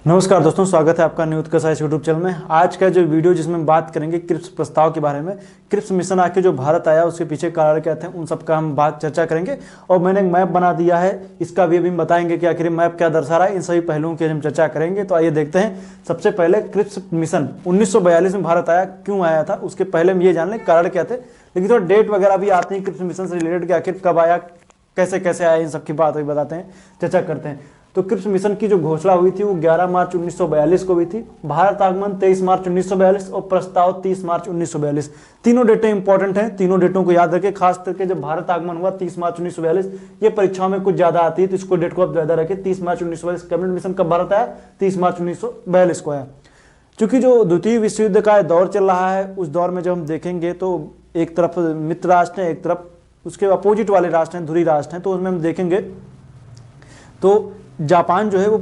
नमस्कार दोस्तों, स्वागत है आपका न्यू उत्कर्ष यूट्यूब चैनल में। आज का जो वीडियो जिसमें हम बात करेंगे क्रिप्स प्रस्ताव के बारे में। क्रिप्स मिशन आके जो भारत आया उसके पीछे कारण क्या थे, उन सब का हम बात चर्चा करेंगे। और मैंने एक मैप बना दिया है, इसका भी अभी हम बताएंगे कि आखिर मैप क्या दर्शा रहा है। इन सभी पहलुओं की हम चर्चा करेंगे। तो आइए देखते हैं। सबसे पहले क्रिप्स मिशन 1942 में भारत आया, क्यों आया था उसके पहले हम ये जान लें कारण क्या थे। लेकिन थोड़ा डेट वगैरह भी आती है क्रिप्स मिशन से रिलेटेड कि आखिर कब आया, कैसे कैसे आया, इन सब की बात अभी बताते हैं, चर्चा करते हैं। तो क्रिप्स मिशन की जो घोषणा हुई थी वो 11 मार्च 1942 को हुई थी। भारत आगमन 23 मार्च 1942 और प्रस्ताव 30 मार्च 1942। तीनों डेटें इंपॉर्टेंट हैं, तीनों डेटों को याद रखें। खास करके जब भारत आगमन हुआ 30 मार्च 1942, ये परीक्षाओं में कुछ ज्यादा आती है, तो इसको डेट को आप ज्यादा रखें। 30 मार्च 1942 कैबिनेट मिशन कब भारत आया, 30 मार्च 1942 को आया। चूंकि जो द्वितीय विश्व युद्ध का दौर चल रहा है, उस दौर में जब हम देखेंगे तो एक तरफ मित्र राष्ट्र हैं, एक तरफ उसके अपोजिट वाले राष्ट्र हैं, धुरी राष्ट्र हैं। तो उसमें हम देखेंगे तो जापान जो है वो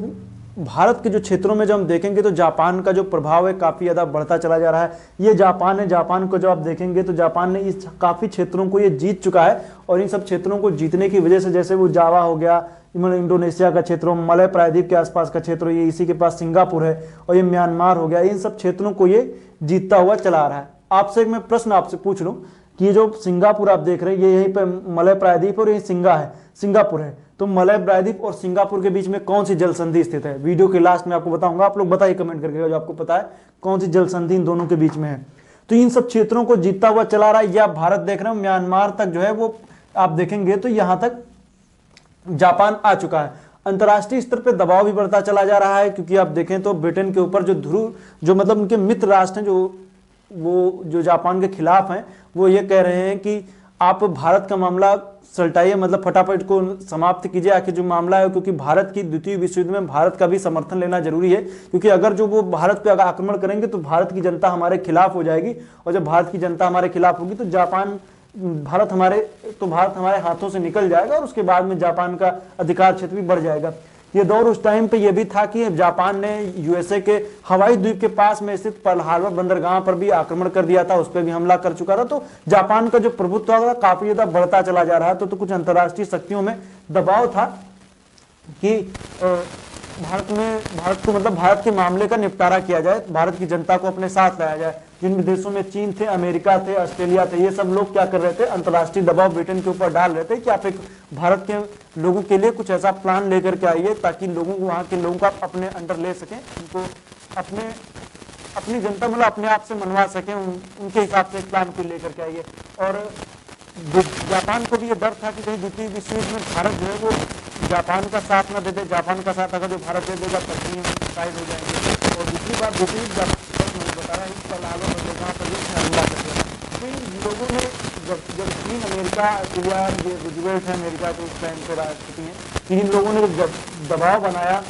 भारत के जो क्षेत्रों में जब हम देखेंगे तो जापान का जो प्रभाव है काफ़ी ज़्यादा बढ़ता चला जा रहा है। ये जापान है, जापान को जब आप देखेंगे तो जापान ने इस काफ़ी क्षेत्रों को ये जीत चुका है। और इन सब क्षेत्रों को जीतने की वजह से, जैसे वो जावा हो गया, इंडोनेशिया का क्षेत्र, मलय प्रायद्वीप के आसपास का क्षेत्र, ये इसी के पास सिंगापुर है, और ये म्यांमार हो गया, इन सब क्षेत्रों को ये जीतता हुआ चला आ रहा है। आपसे एक मैं प्रश्न आपसे पूछ लूँ कि ये जो सिंगापुर आप देख रहे हैं, ये यहीं पे मलय प्रायद्वीप और ये सिंगापुर है। तो मलय प्रायद्वीप और सिंगापुर के बीच में कौन सी जल संधि स्थित है? वीडियो के लास्ट में आपको बताऊंगा, आप लोग बताइए कमेंट करके जो आपको पता है कौन सी जल संधि इन दोनों के बीच में है। तो इन सब क्षेत्रों को जीतता हुआ चला रहा है। या भारत देख रहे हो, म्यांमार तक जो है वो आप देखेंगे तो यहां तक जापान आ चुका है। अंतर्राष्ट्रीय स्तर पर दबाव भी बढ़ता चला जा रहा है, क्योंकि आप देखें तो ब्रिटेन के ऊपर जो मतलब उनके मित्र राष्ट्र हैं, जो जापान के खिलाफ हैं, वो ये कह रहे हैं कि आप भारत का मामला सलटाइए, मतलब फटाफट को समाप्त कीजिए आखिर जो मामला है। क्योंकि भारत की द्वितीय विश्व युद्ध में भारत का भी समर्थन लेना जरूरी है, क्योंकि अगर जो वो भारत पे आक्रमण करेंगे तो भारत की जनता हमारे खिलाफ हो जाएगी। और जब भारत की जनता हमारे खिलाफ होगी तो भारत हमारे हाथों से निकल जाएगा, और उसके बाद में जापान का अधिकार क्षेत्र भी बढ़ जाएगा। ये दौर उस टाइम पे ये भी था कि जापान ने यूएसए के हवाई द्वीप के पास में स्थित पर्ल हार्बर बंदरगाह पर भी आक्रमण कर दिया था, उस पर भी हमला कर चुका था। तो जापान का जो प्रभुत्व था काफी ज्यादा बढ़ता चला जा रहा है। तो कुछ अंतर्राष्ट्रीय शक्तियों में दबाव था कि भारत के मामले का निपटारा किया जाए, भारत की जनता को अपने साथ लाया जाए। जिन देशों में चीन थे, अमेरिका थे, ऑस्ट्रेलिया थे, ये सब लोग क्या कर रहे थे, अंतर्राष्ट्रीय दबाव ब्रिटेन के ऊपर डाल रहे थे कि आप एक भारत के लोगों के लिए कुछ ऐसा प्लान लेकर के आइए ताकि लोगों को, वहां के लोगों को आप अपने अंडर ले सकें, उनको अपनी जनता मतलब अपने आप से मनवा सकें, उनके हिसाब से एक प्लान को लेकर के आइए। और जापान को भी ये डर था कि कहीं द्वितीय विश्व युद्ध में भारत जो है वो जापान का साथ न दे दे। जापान का साथ अगर जो भारत दे देगा तब ही हम साइड हो जाएंगे। और दूसरी बात बता रहा है, इस पर हमला कर दिया। तो इन लोगों ने जब चीन, अमेरिका, ऑस्ट्रेलिया, रूजवेल्ट है अमेरिका के उस टाइम पे राष्ट्रपति हैं, इन लोगों ने जब दबाव बनाया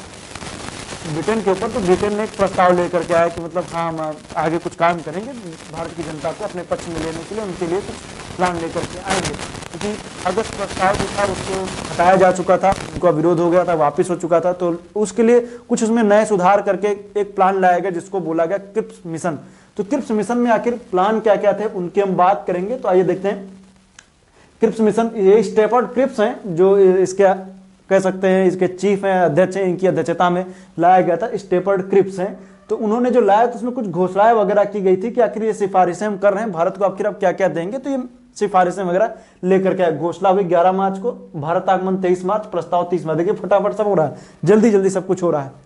ब्रिटेन के ऊपर, तो ब्रिटेन ने एक प्रस्ताव लेकर के आया कि मतलब हाँ, हम आगे कुछ काम करेंगे भारत की जनता को अपने पक्ष में लेने के लिए, उनके लिए कुछ प्लान लेकर के आएंगे। क्योंकि अगस्त प्रस्ताव जो था उसको हटाया जा चुका था, उनका विरोध हो गया था, वापस हो चुका था। तो उसके लिए कुछ उसमें नए सुधार करके एक प्लान लाया गया जिसको बोला गया क्रिप्स मिशन। तो क्रिप्स मिशन में आखिर प्लान क्या क्या थे उनकी हम बात करेंगे। तो आइए देखते हैं। क्रिप्स मिशन, ये स्टेफर्ड क्रिप्स हैं जो इसके कह सकते हैं इसके चीफ हैं, अध्यक्ष हैं, इनकी अध्यक्षता में लाया गया था। स्टेफर्ड क्रिप्स हैं। तो उन्होंने जो लाया तो उसमें कुछ घोषणाएं वगैरह की गई थी कि आखिर ये सिफारिशें हम कर रहे हैं भारत को, आखिर अब क्या क्या देंगे। तो ये सिफारिशें वगैरह लेकर के घोषणा हुई 11 मार्च को, भारत आगमन 23 मार्च, प्रस्ताव 30 मार्च। देखिए फटाफट सब हो रहा है, जल्दी जल्दी सब कुछ हो रहा है।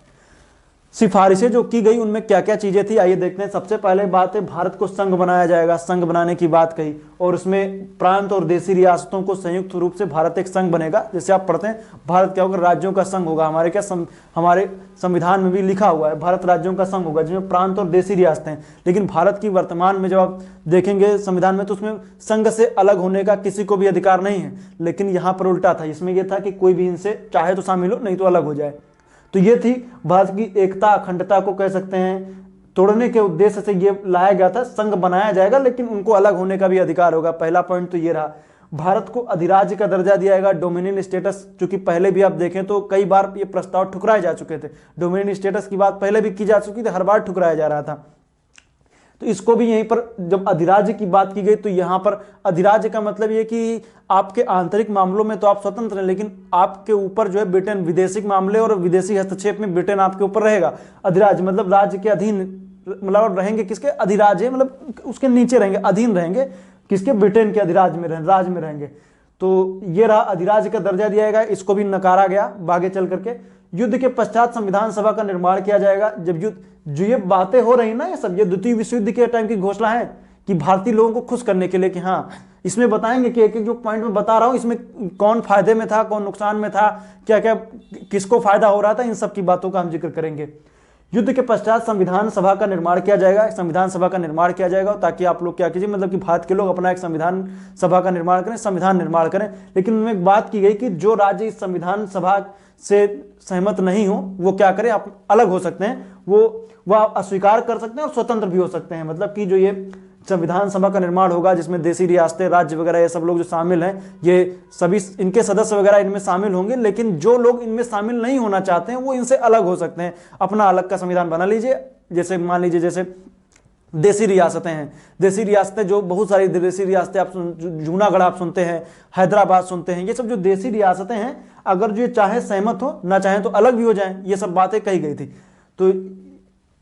सिफारिशें जो की गई उनमें क्या क्या चीजें थी आइए देखते हैं। सबसे पहले बात है, भारत को संघ बनाया जाएगा, संघ बनाने की बात कही। और उसमें प्रांत और देशी रियासतों को संयुक्त रूप से भारत एक संघ बनेगा। जैसे आप पढ़ते हैं भारत क्या होगा, राज्यों का संघ होगा। हमारे संविधान में भी लिखा हुआ है भारत राज्यों का संघ होगा, जिसमें प्रांत और देशी रियासतें। लेकिन भारत की वर्तमान में जब आप देखेंगे संविधान में, तो उसमें संघ से अलग होने का किसी को भी अधिकार नहीं है। लेकिन यहाँ पर उल्टा था, इसमें यह था कि कोई भी इनसे चाहे तो शामिल हो, नहीं तो अलग हो जाए। तो ये थी भारत की एकता, अखंडता को कह सकते हैं तोड़ने के उद्देश्य से ये लाया गया था। संघ बनाया जाएगा लेकिन उनको अलग होने का भी अधिकार होगा। पहला पॉइंट तो ये रहा। भारत को अधिराज्य का दर्जा दिया जाएगा, डोमिनियन स्टेटस। चूंकि पहले भी आप देखें तो कई बार ये प्रस्ताव ठुकराए जा चुके थे, डोमिनियन स्टेटस की बात पहले भी की जा चुकी थी, हर बार ठुकराया जा रहा था। तो इसको भी यहीं पर जब अधिराज्य की बात की गई तो यहाँ पर अधिराज्य का मतलब ये कि आपके आंतरिक मामलों में तो आप स्वतंत्र हैं, लेकिन आपके ऊपर जो है ब्रिटेन विदेशी मामले और विदेशी हस्तक्षेप में ब्रिटेन आपके ऊपर रहेगा। अधिराज्य मतलब राज्य के अधीन, मतलब रहेंगे किसके, अधिराज्य मतलब उसके नीचे रहेंगे, अधीन रहेंगे किसके, ब्रिटेन के अधिराज्य में रहेंगे, राज्य में रहेंगे। तो ये रहा अधिराज्य का दर्जा दिया गया, इसको भी नकारा गया आगे चल करके। युद्ध के पश्चात संविधान सभा का निर्माण किया जाएगा। जब युद्ध, जो ये बातें हो रही ना, ये सब ये द्वितीय विश्व युद्ध के टाइम की घोषणा है कि भारतीय लोगों को खुश करने के लिए कि हाँ, इसमें बताएंगे कि एक एक जो पॉइंट में बता रहा हूं इसमें कौन फायदे में था, कौन नुकसान में था, क्या क्या किसको फायदा हो रहा था, इन सब की बातों का हम जिक्र करेंगे। युद्ध के पश्चात संविधान सभा का निर्माण किया जाएगा, संविधान सभा का निर्माण किया जाएगा ताकि आप लोग क्या कीजिए, मतलब कि भारत के लोग अपना एक संविधान सभा का निर्माण करें, संविधान निर्माण करें। लेकिन उनमें एक बात की गई कि जो राज्य इस संविधान सभा से सहमत नहीं हो वो क्या करें, आप अलग हो सकते हैं, वो अस्वीकार कर सकते हैं और स्वतंत्र भी हो सकते हैं। मतलब कि जो ये संविधान सभा का निर्माण होगा जिसमें देशी रियासतें, राज्य वगैरह ये सब लोग जो शामिल हैं, ये सभी इनके सदस्य वगैरह इनमें शामिल होंगे, लेकिन जो लोग इनमें शामिल नहीं होना चाहते हैं वो इनसे अलग हो सकते हैं, अपना अलग का संविधान बना लीजिए। जैसे मान लीजिए जैसे देशी रियासतें हैं, देशी रियासतें जो बहुत सारी देशी रियासतें आप जूनागढ़ आप सुनते हैं, हैदराबाद सुनते हैं, ये सब जो देशी रियासतें हैं अगर जो चाहे सहमत हो ना चाहे तो अलग भी हो जाएं, ये सब बातें कही गई थी। तो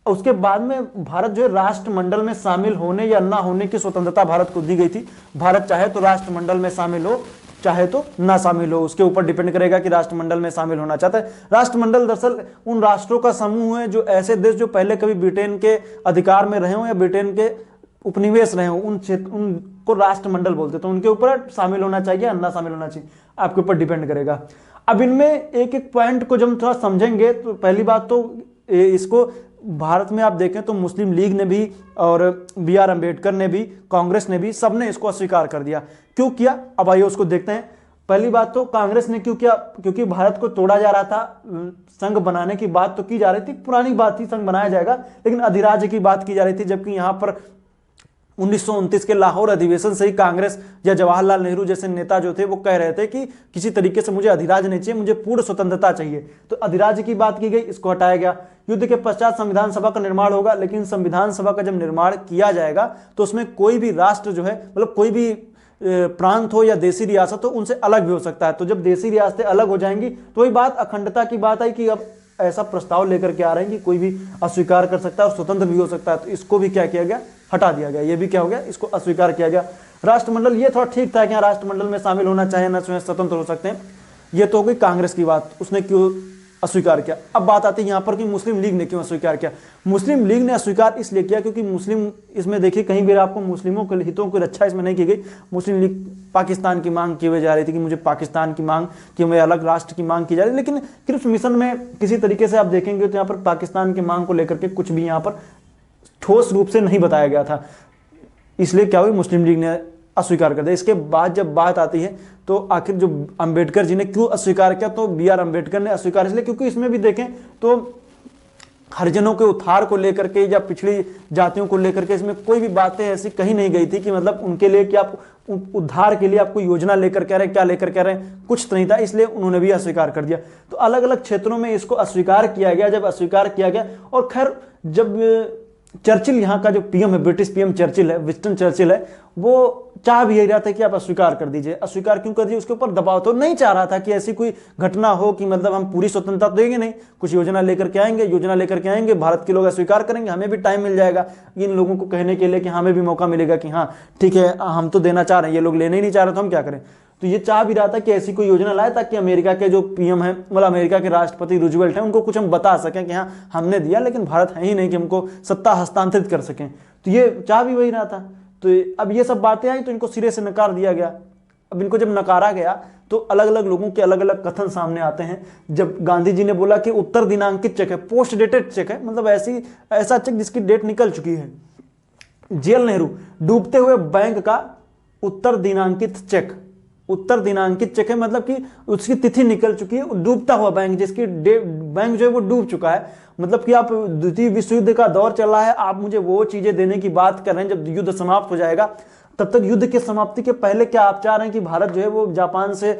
उसके बाद में भारत जो है राष्ट्रमंडल में शामिल होने या ना होने की स्वतंत्रता भारत को दी गई थी। भारत चाहे तो राष्ट्रमंडल में शामिल हो, चाहे तो ना शामिल हो, उसके ऊपर डिपेंड करेगा कि राष्ट्रमंडल में शामिल होना चाहता है। राष्ट्रमंडल दरअसल उन राष्ट्रों का समूह है जो ऐसे देश जो पहले कभी ब्रिटेन के अधिकार में रहे हो या ब्रिटेन के उपनिवेश रहे हो, उन क्षेत्र उनको राष्ट्रमंडल बोलते, तो उनके ऊपर शामिल होना चाहिए या ना शामिल होना चाहिए, आपके ऊपर डिपेंड करेगा। अब इनमें एक एक पॉइंट को जब थोड़ा समझेंगे तो पहली बात तो इसको भारत में आप देखें तो मुस्लिम लीग ने भी और B.R. अम्बेडकर ने भी, कांग्रेस ने भी, सबने इसको अस्वीकार कर दिया। क्यों किया, अब आइए उसको देखते हैं। पहली बात तो कांग्रेस ने क्यों किया, क्योंकि भारत को तोड़ा जा रहा था, संघ बनाने की बात तो की जा रही थी, पुरानी बात थी संघ बनाया जाएगा, लेकिन अधिराज्य की बात की जा रही थी। जबकि यहाँ पर 1929 के लाहौर अधिवेशन से ही कांग्रेस या जवाहरलाल नेहरू जैसे नेता जो थे वो कह रहे थे कि किसी तरीके से मुझे अधिराज्य नहीं चाहिए, मुझे पूर्ण स्वतंत्रता चाहिए। तो अधिराज्य की बात की गई, इसको हटाया गया। युद्ध के पश्चात संविधान सभा का निर्माण होगा, लेकिन संविधान सभा का जब निर्माण किया जाएगा तो उसमें कोई भी राष्ट्र जो है, मतलब कोई भी प्रांत हो या देशी रियासत हो, उनसे अलग भी हो सकता है। तो जब देशी रियासतें अलग हो जाएंगी तो वही बात अखंडता की बात आई कि अब ऐसा प्रस्ताव लेकर के आ रहे हैं कि कोई भी अस्वीकार कर सकता है और स्वतंत्र भी हो सकता है। तो इसको भी क्या किया गया, हटा दिया गया। ये भी क्या हो गया, इसको अस्वीकार किया गया। राष्ट्रमंडल ये थोड़ा ठीक था कि यहाँ राष्ट्रमंडल में शामिल होना चाहिए, ना स्वतंत्र हो सकते हैं। ये तो हो गई कांग्रेस की बात, उसने क्यों अस्वीकार किया। अब बात आती है यहाँ पर कि मुस्लिम लीग ने क्यों अस्वीकार किया। मुस्लिम लीग ने अस्वीकार इसलिए किया क्योंकि मुस्लिम, इसमें देखिए कहीं भी आपको मुस्लिमों के हितों की रक्षा इसमें नहीं की गई। मुस्लिम लीग पाकिस्तान की मांग की हुई जा रही थी कि मुझे पाकिस्तान की मांग, कि मुझे अलग राष्ट्र की मांग की जा रही है। लेकिन क्रिप्स मिशन में किसी तरीके से आप देखेंगे तो यहाँ पर पाकिस्तान की मांग को लेकर के कुछ भी यहाँ पर ठोस रूप से नहीं बताया गया था, इसलिए क्या हुई, मुस्लिम लीग ने अस्वीकार कर दिया। इसके बाद जब बात आती है तो आखिर जो अंबेडकर जी ने क्यों अस्वीकार किया, तो B.R. अम्बेडकर ने अस्वीकार इसलिए क्योंकि इसमें भी देखें तो हरिजनों के उद्धार को लेकर के या पिछड़ी जातियों को लेकर के इसमें कोई भी बातें ऐसी कही नहीं गई थी कि मतलब उनके लिए कि आप उद्धार के लिए आप कोई योजना लेकर कह रहे हैं, क्या लेकर कह रहे हैं, कुछ तो नहीं था, इसलिए उन्होंने भी अस्वीकार कर दिया। तो अलग अलग क्षेत्रों में इसको अस्वीकार किया गया। जब अस्वीकार किया गया और खैर जब चर्चिल यहाँ का जो पीएम है, ब्रिटिश पीएम चर्चिल है, विंस्टन चर्चिल है, वो चाह भी यही रहा था कि आप अस्वीकार कर दीजिए। अस्वीकार क्यों कर दीजिए, उसके ऊपर दबाव तो नहीं चाह रहा था कि ऐसी कोई घटना हो कि मतलब हम पूरी स्वतंत्रता देंगे नहीं, कुछ योजना लेकर के आएंगे, योजना लेकर के आएंगे, भारत के लोग अस्वीकार करेंगे, हमें भी टाइम मिल जाएगा इन लोगों को कहने के लिए कि हमें भी मौका मिलेगा कि हाँ ठीक है हम तो देना चाह रहे हैं, ये लोग लेने ही नहीं चाह रहे तो हम क्या करें। तो ये चाह भी रहा था कि ऐसी कोई योजना लाए ताकि अमेरिका के जो पीएम है, मतलब अमेरिका के राष्ट्रपति रूजवेल्ट हैं, उनको कुछ हम बता सकें कि हाँ हमने दिया, लेकिन भारत है ही नहीं कि हमको सत्ता हस्तांतरित कर सकें। तो ये चाह भी वही रहा था। तो अब ये सब बातें आई तो इनको सिरे से नकार दिया गया। अब इनको जब नकारा गया तो अलग अलग लोगों के अलग अलग कथन सामने आते हैं। जब गांधी जी ने बोला कि उत्तर दिनांकित चेक है, पोस्ट डेटेड चेक है, मतलब ऐसा चेक जिसकी डेट निकल चुकी है। जेएल नेहरू, डूबते हुए बैंक का उत्तर दिनांकित चेक, उत्तर दिनांकित चेक है, मतलब कि उसकी तिथि निकल चुकी है। डूबता हुआ बैंक, जिसकी बैंक जो है वो डूब चुका है, मतलब कि आप द्वितीय विश्व युद्ध का दौर चल रहा है, आप मुझे वो चीजें देने की बात कर रहे हैं। जब युद्ध समाप्त हो जाएगा तब तक युद्ध के समाप्ति के पहले क्या आप चाह रहे हैं कि भारत जो है वो जापान से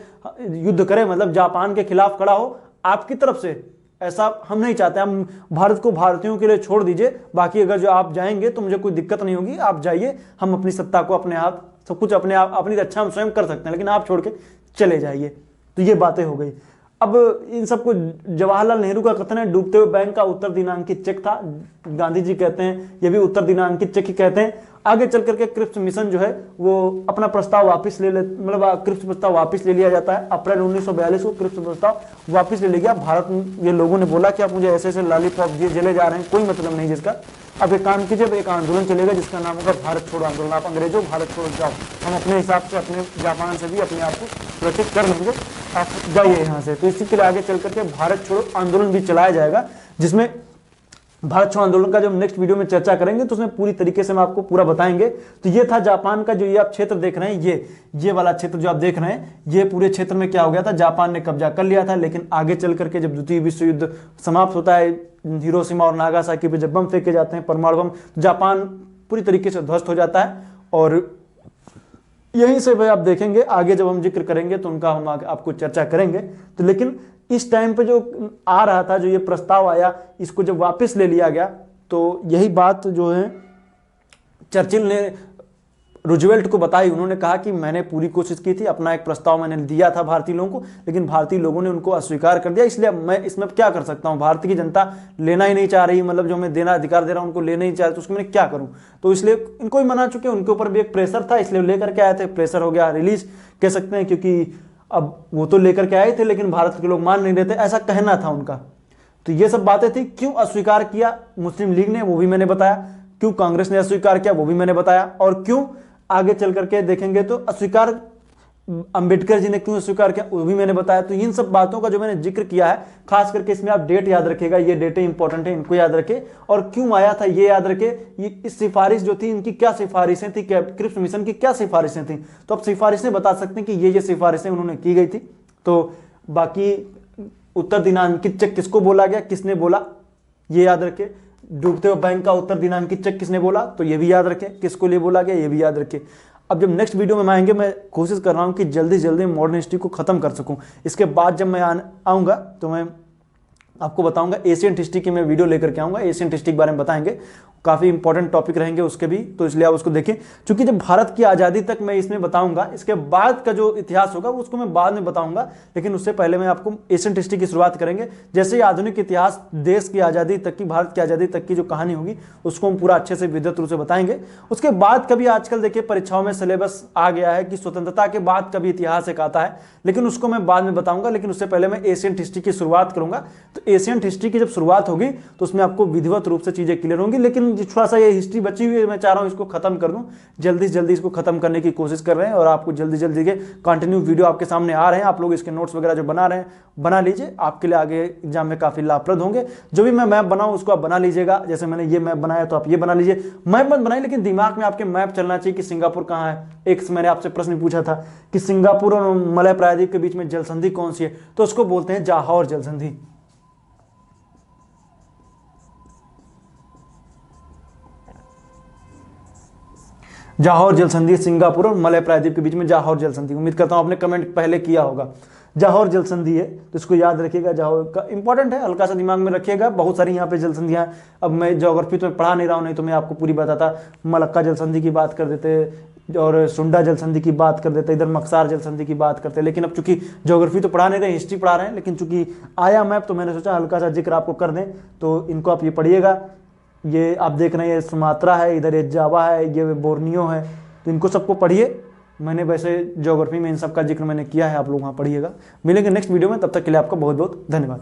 युद्ध करे, मतलब जापान के खिलाफ खड़ा हो आपकी तरफ से, ऐसा हम नहीं चाहते। हम भारत को भारतीयों के लिए छोड़ दीजिए, बाकी अगर जो आप जाएंगे तो मुझे कोई दिक्कत नहीं होगी, आप जाइए, हम अपनी सत्ता को अपने हाथ, सब कुछ अपने आप, अपनी रक्षा हम स्वयं कर सकते हैं, लेकिन आप छोड़ के चले जाइए। तो ये बातें हो गई। अब इन सबको जवाहरलाल नेहरू का कथन है डूबते हुए बैंक का उत्तर दिनांकित चेक था, गांधी जी कहते हैं ये भी उत्तर दिनांकित चेक ही कहते हैं। आगे चल करके क्रिप्स मिशन जो है वो अपना प्रस्ताव वापस ले मतलब क्रिप्स प्रस्ताव वापस ले लिया जाता है। अप्रैल 1942 को क्रिप्स प्रस्ताव वापस ले लिया गया। भारत ये लोगों ने बोला कि आप मुझे ऐसे ऐसे लॉलीपॉप दिए जले जा रहे हैं, कोई मतलब नहीं जिसका, अब एक काम कीजिए, अब एक आंदोलन चलेगा जिसका नाम होगा भारत छोड़ो आंदोलन। आप अंग्रेजों भारत छोड़ो जाओ, हम अपने हिसाब से अपने जापान से भी अपने आप को सुरक्षित कर लेंगे, आप जाइए यहाँ से। तो इसी के लिए आगे चल करके भारत छोड़ो आंदोलन भी चलाया जाएगा, जिसमें भारत छोड़ो आंदोलन का जब नेक्स्ट वीडियो में चर्चा करेंगे तो उसमें पूरी तरीके से हम आपको पूरा बताएंगे। तो ये था जापान का, जो ये आप क्षेत्र देख रहे हैं, ये वाला क्षेत्र जो आप देख रहे हैं, ये पूरे क्षेत्र में क्या हो गया था, जापान ने कब्जा कर लिया था। लेकिन आगे चल करके जब द्वितीय विश्व युद्ध समाप्त होता है, हिरोशिमा और नागासाकी पे जब बम फेंके जाते हैं, परमाणु बम, जापान पूरी तरीके से ध्वस्त हो जाता है। और यहीं से भाई आप देखेंगे आगे जब हम जिक्र करेंगे तो उनका हम आपको चर्चा करेंगे। तो लेकिन इस टाइम पे जो आ रहा था, जो ये प्रस्ताव आया, इसको जब वापस ले लिया गया, तो यही बात जो है चर्चिल ने रूजवेल्ट को बताई। उन्होंने कहा कि मैंने पूरी कोशिश की थी, अपना एक प्रस्ताव मैंने दिया था भारतीय लोगों को, लेकिन भारतीय लोगों ने उनको अस्वीकार कर दिया, इसलिए मैं इसमें क्या कर सकता हूं, भारत की जनता लेना ही नहीं चाह रही, मतलब जो मैं देना अधिकार दे रहा हूं उनको लेना ही चाह रही, तो उसको मैंने क्या करूं। तो इसलिए इनको ही मना चुके, उनके ऊपर भी एक प्रेशर था, इसलिए लेकर के आए थे, प्रेशर हो गया रिलीज कह सकते हैं, क्योंकि अब वो तो लेकर के आए थे लेकिन भारत के लोग मान नहीं रहे थे, ऐसा कहना था उनका। तो ये सब बातें थी। क्यों अस्वीकार किया मुस्लिम लीग ने, वो भी मैंने बताया, क्यों कांग्रेस ने अस्वीकार किया वो भी मैंने बताया, और क्यों आगे चल करके देखेंगे तो अस्वीकार अंबेडकर जी ने क्यों स्वीकार किया वो भी मैंने बताया। तो इन सब बातों का जो मैंने जिक्र किया है, खास करके इसमें आप डेट याद रखेगा, ये डेटें इंपॉर्टेंट है, इनको याद रखे, और क्यों आया था ये याद रखे। ये इस सिफारिश जो थी, इनकी क्या सिफारिशें थी, क्रिप्स मिशन की क्या सिफारिशें थी, तो आप सिफारिशें बता सकते हैं कि ये सिफारिशें उन्होंने की गई थी। तो बाकी उत्तर दिनांकित चेक किसको बोला गया, किसने बोला, ये याद रखे। डूबते हुए बैंक का उत्तर दिनांकित चेक किसने बोला, तो ये भी याद रखे, किसको लिए बोला गया ये भी याद रखे। अब जब नेक्स्ट वीडियो में आएंगे, मैं कोशिश कर रहा हूं कि जल्दी जल्दी मॉडर्न हिस्ट्री को खत्म कर सकूं। इसके बाद जब मैं आऊंगा तो मैं आपको बताऊंगा एशियन हिस्ट्री की मैं वीडियो लेकर के आऊंगा, एशियन हिस्ट्री के बारे में बताएंगे, काफ़ी इंपॉर्टेंट टॉपिक रहेंगे उसके भी, तो इसलिए आप उसको देखें। क्योंकि जब भारत की आज़ादी तक मैं इसमें बताऊंगा, इसके बाद का जो इतिहास होगा उसको मैं बाद में बताऊंगा, लेकिन उससे पहले मैं आपको एशियन हिस्ट्री की शुरुआत करेंगे। जैसे ही आधुनिक इतिहास, देश की आज़ादी तक की, भारत की आज़ादी तक की जो कहानी होगी उसको हम पूरा अच्छे से विद्युत रूप से बताएंगे। उसके बाद कभी आजकल देखिए परीक्षाओं में सिलेबस आ गया है कि स्वतंत्रता के बाद कभी इतिहास एक आता है, लेकिन उसको मैं बाद में बताऊंगा। लेकिन उससे पहले मैं एशियन हिस्ट्री की शुरुआत करूंगा। तो एशियन हिस्ट्री की जब शुरुआत होगी तो उसमें आपको विधिवत रूप से चीजें क्लियर होंगी। लेकिन थोड़ा सा ये हिस्ट्री बची हुई है, मैं चाह रहा हूं इसको खत्म कर दूं, जल्दी से जल्दी इसको खत्म करने की कोशिश कर रहे हैं, और आपको जल्दी जल्दी के कंटिन्यू वीडियो आपके सामने आ रहे हैं। आप लोग इसके नोट्स वगैरह जो बना रहे हैं बना लीजिए, आपके लिए आगे एग्जाम में काफी लाभप्रद होंगे। जो भी मैं मैप बनाऊं उसको आप बना लीजिएगा, जैसे मैंने ये मैप बनाया तो आप ये बना लीजिए। मैप मत बनाइए, लेकिन दिमाग में आपके मैप चलना चाहिए कि सिंगापुर कहाँ है। एक मैंने आपसे प्रश्न पूछा था कि सिंगापुर और मलय प्रायद्वीप के बीच में जल संधि कौन सी है, तो उसको बोलते हैं जाहौर जल संधि। जाहौर जल संधि, सिंगापुर और मलय प्रायद्वीप के बीच में जाहौर जल संधि। उम्मीद करता हूं आपने कमेंट पहले किया होगा। जाहौर जल संधि है, तो इसको याद रखिएगा। जाहौर का इंपॉर्टेंट है, हल्का सा दिमाग में रखिएगा। बहुत सारी यहाँ पे जल संधियां, अब मैं ज्योग्राफी तो पढ़ा नहीं रहा हूँ, नहीं तो मैं आपको पूरी बताता। मलक्का जल संधि की बात कर देते और सुंडा जल संधि की बात कर देते, इधर मक्सार जल संधि की बात करते। लेकिन अब चूंकि ज्योग्राफी तो पढ़ा नहीं रहे, हिस्ट्री पढ़ा रहे हैं, लेकिन चूंकि आया मैप तो मैंने सोचा हल्का सा जिक्र आपको कर दें। तो इनको आप ये पढ़िएगा। ये आप देख रहे हैं ये सुमात्रा है, इधर ये जावा है, ये बोर्नियो है, तो इनको सबको पढ़िए। मैंने वैसे ज्योग्राफी में इन सब का जिक्र मैंने किया है, आप लोग वहाँ पढ़िएगा। मिलेंगे नेक्स्ट वीडियो में, तब तक के लिए आपका बहुत बहुत धन्यवाद।